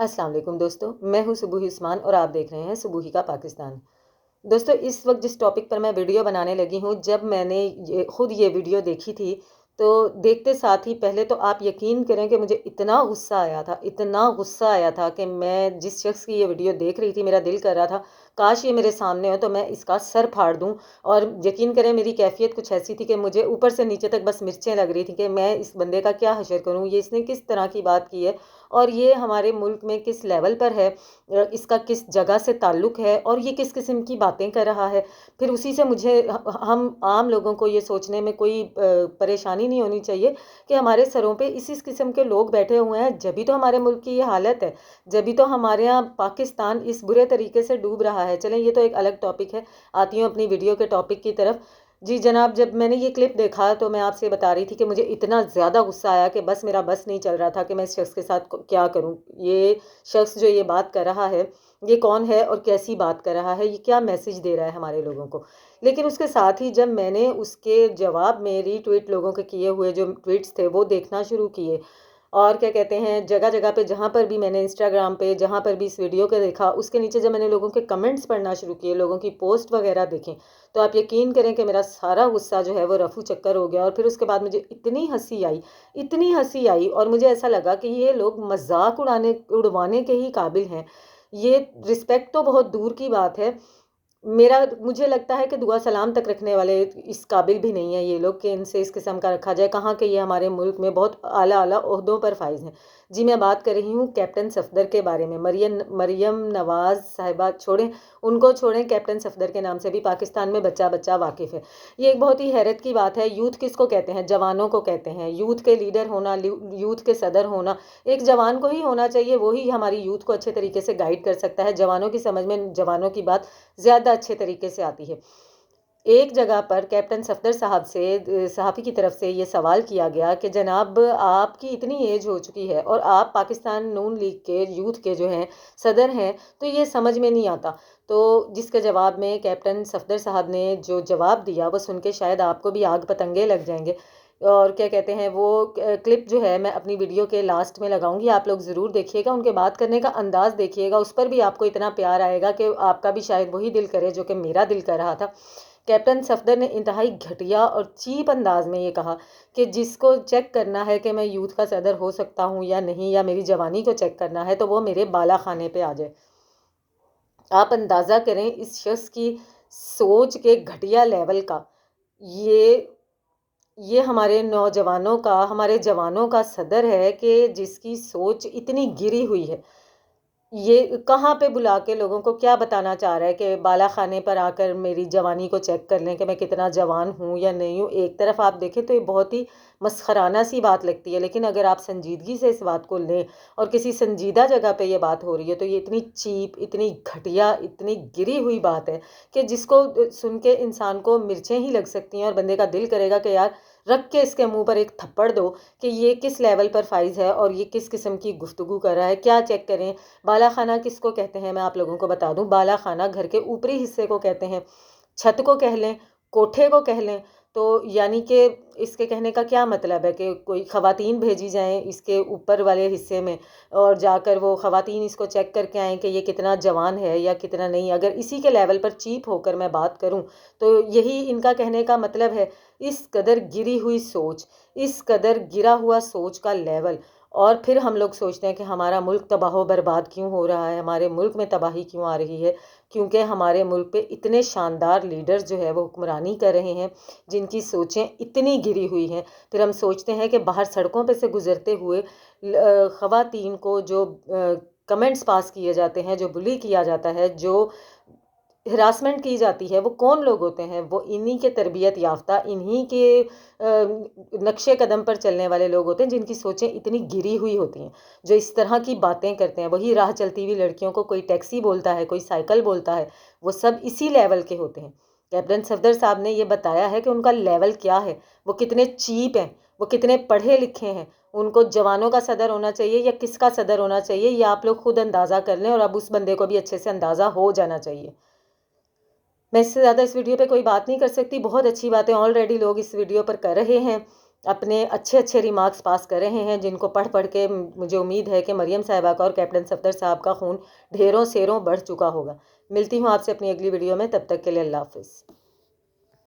अस्सलाम वालेकुम दोस्तों, मैं हूँ सुबूही उस्मान और आप देख रहे हैं सुबूही का पाकिस्तान। दोस्तों, इस वक्त जिस टॉपिक पर मैं वीडियो बनाने लगी हूँ, जब मैंने खुद ये वीडियो देखी थी, तो देखते साथ ही पहले तो आप यकीन करें कि मुझे इतना गुस्सा आया था, इतना गुस्सा आया था कि मैं जिस शख्स की ये वीडियो देख रही थी, मेरा दिल कर रहा था काश ये मेरे सामने हो तो मैं इसका सर फाड़ दूं। और यकीन करें, मेरी कैफियत कुछ ऐसी थी कि मुझे ऊपर से नीचे तक बस मिर्चें लग रही थी कि मैं इस बंदे का क्या हशर करूं, ये इसने किस तरह की बात की है और ये हमारे मुल्क में किस लेवल पर है, इसका किस जगह से ताल्लुक़ है और ये किस किस्म की बातें कर रहा है। फिर उसी से मुझे हम आम लोगों को ये सोचने में कोई परेशानी नहीं होनी चाहिए कि हमारे सरों पे इस किस्म के लोग बैठे हुए हैं, जभी तो हमारे मुल्क की ये हालत है, जभी तो हमारे यहाँ पाकिस्तान इस बुरे तरीके से डूब रहा है। चलें, ये तो एक अलग टॉपिक है। आती हूँ अपनी वीडियो के टॉपिक की तरफ। जी जनाब, जब मैंने ये क्लिप देखा तो मैं आपसे बता रही थी कि मुझे इतना ज़्यादा गुस्सा आया कि बस मेरा बस नहीं चल रहा था कि मैं इस शख्स के साथ क्या करूं। ये शख्स जो ये बात कर रहा है, ये कौन है और कैसी बात कर रहा है, ये क्या मैसेज दे रहा है हमारे लोगों को। लेकिन उसके साथ ही जब मैंने उसके जवाब में रीट्वीट लोगों के किए हुए जो ट्वीट्स थे वो देखना शुरू किए, और क्या कहते हैं, जगह जगह पे जहाँ पर भी मैंने इंस्टाग्राम पे जहाँ पर भी इस वीडियो को देखा, उसके नीचे जब मैंने लोगों के कमेंट्स पढ़ना शुरू किए, लोगों की पोस्ट वगैरह देखें, तो आप यकीन करें कि मेरा सारा गुस्सा जो है वो रफू चक्कर हो गया। और फिर उसके बाद मुझे इतनी हंसी आई, इतनी हंसी आई, और मुझे ऐसा लगा कि ये लोग मजाक उड़वाने के ही काबिल हैं। ये रिस्पेक्ट तो बहुत दूर की बात है, मेरा मुझे लगता है कि दुआ सलाम तक रखने वाले इस काबिल भी नहीं है ये लोग कि इनसे इस किस्म का रखा जाए। कहाँ के ये हमारे मुल्क में बहुत आला आला ओहदों पर फाइज हैं। जी, मैं बात कर रही हूँ कैप्टन सफदर के बारे में। मरियम मरियम नवाज साहिबा छोड़ें, उनको छोड़ें, कैप्टन सफदर के नाम से भी पाकिस्तान में बच्चा बच्चा वाकिफ़ है। ये एक बहुत ही हैरत की बात है। यूथ किसको कहते हैं? जवानों को कहते हैं। यूथ के लीडर होना, यूथ के सदर होना एक जवान को ही होना चाहिए। वही हमारी यूथ को अच्छे तरीके से गाइड कर सकता है। जवानों की समझ में जवानों की बात ज़्यादा अच्छे तरीके से आती है। एक जगह पर कैप्टन सफदर साहब से सहाफ़ी की तरफ से ये सवाल किया गया कि जनाब, आपकी इतनी एज हो चुकी है और आप पाकिस्तान नून लीग के यूथ के जो हैं सदर हैं, तो ये समझ में नहीं आता। तो जिसके जवाब में कैप्टन सफदर साहब ने जो जवाब दिया वो सुन के शायद आपको भी आग पतंगे लग जाएंगे। और क्या कहते हैं, वो क्लिप जो है मैं अपनी वीडियो के लास्ट में लगाऊंगी, आप लोग ज़रूर देखिएगा। उनके बात करने का अंदाज़ देखिएगा, उस पर भी आपको इतना प्यार आएगा कि आपका भी शायद वही दिल करे जो कि मेरा दिल कर रहा था। कैप्टन सफदर ने इंतहाई घटिया और चीप अंदाज में ये कहा कि जिसको चेक करना है कि मैं यूथ का सदर हो सकता हूँ या नहीं, या मेरी जवानी को चेक करना है, तो वो मेरे बाला खाने पे आ जाए। आप अंदाज़ा करें इस शख्स की सोच के घटिया लेवल का। ये ये हमारे नौजवानों का, हमारे जवानों का सदर है कि जिसकी सोच इतनी गिरी हुई है। ये कहाँ पे बुला के लोगों को क्या बताना चाह रहा है कि बाला खाने पर आकर मेरी जवानी को चेक कर लें कि मैं कितना जवान हूँ या नहीं हूँ। एक तरफ आप देखें तो ये बहुत ही मसखराना सी बात लगती है, लेकिन अगर आप संजीदगी से इस बात को लें और किसी संजीदा जगह पे ये बात हो रही है, तो ये इतनी चीप, इतनी घटिया, इतनी गिरी हुई बात है कि जिसको सुन के इंसान को मिर्चें ही लग सकती हैं और बंदे का दिल करेगा कि यार रख के इसके मुंह पर एक थप्पड़ दो कि ये किस लेवल पर फाइज है और ये किस किस्म की गुफ्तगू कर रहा है। क्या चेक करें? बाला खाना किसको कहते हैं मैं आप लोगों को बता दूं। बाला खाना घर के ऊपरी हिस्से को कहते हैं, छत को कह लें, कोठे को कह लें। तो यानी कि इसके कहने का क्या मतलब है कि कोई ख़वातीन भेजी जाएं इसके ऊपर वाले हिस्से में और जाकर वो ख़वातीन इसको चेक करके आएँ कि ये कितना जवान है या कितना नहीं। अगर इसी के लेवल पर चीप होकर मैं बात करूं, तो यही इनका कहने का मतलब है। इस कदर गिरी हुई सोच, इस कदर गिरा हुआ सोच का लेवल। और फिर हम लोग सोचते हैं कि हमारा मुल्क तबाह बर्बाद क्यों हो रहा है, हमारे मुल्क में तबाही क्यों आ रही है, क्योंकि हमारे मुल्क पे इतने शानदार लीडर्स जो है वो हुक्मरानी कर रहे हैं जिनकी सोचें इतनी गिरी हुई हैं। फिर हम सोचते हैं कि बाहर सड़कों पे से गुजरते हुए ख़वातीन को जो कमेंट्स पास किए जाते हैं, जो बुली किया जाता है, जो हिरासमेंट की जाती है, वो कौन लोग होते हैं? वो इन्हीं के तरबियत याफ्ता, इन्हीं के नक्शे कदम पर चलने वाले लोग होते हैं जिनकी सोचें इतनी गिरी हुई होती हैं, जो इस तरह की बातें करते हैं। वही राह चलती हुई लड़कियों को कोई टैक्सी बोलता है, कोई साइकिल बोलता है, वो सब इसी लेवल के होते हैं। कैप्टन सफदर साहब ने ये बताया है कि उनका लेवल क्या है, वो कितने चीप हैं, वो कितने पढ़े लिखे हैं। उनको जवानों का सदर होना चाहिए या किसका सदर होना चाहिए, ये आप लोग खुद अंदाज़ा कर लें, और अब उस बंदे को भी अच्छे से अंदाज़ा हो जाना चाहिए। मैं इससे ज़्यादा इस वीडियो पे कोई बात नहीं कर सकती। बहुत अच्छी बातें ऑलरेडी लोग इस वीडियो पर कर रहे हैं। अपने अच्छे अच्छे रिमार्क्स पास कर रहे हैं, जिनको पढ़ पढ़ के मुझे उम्मीद है कि मरियम साहिबा का और कैप्टन सफदर साहब का खून ढेरों सेरों बढ़ चुका होगा। मिलती हूँ आपसे अपनी अगली वीडियो में, तब तक के लिए अल्लाह हाफिज़।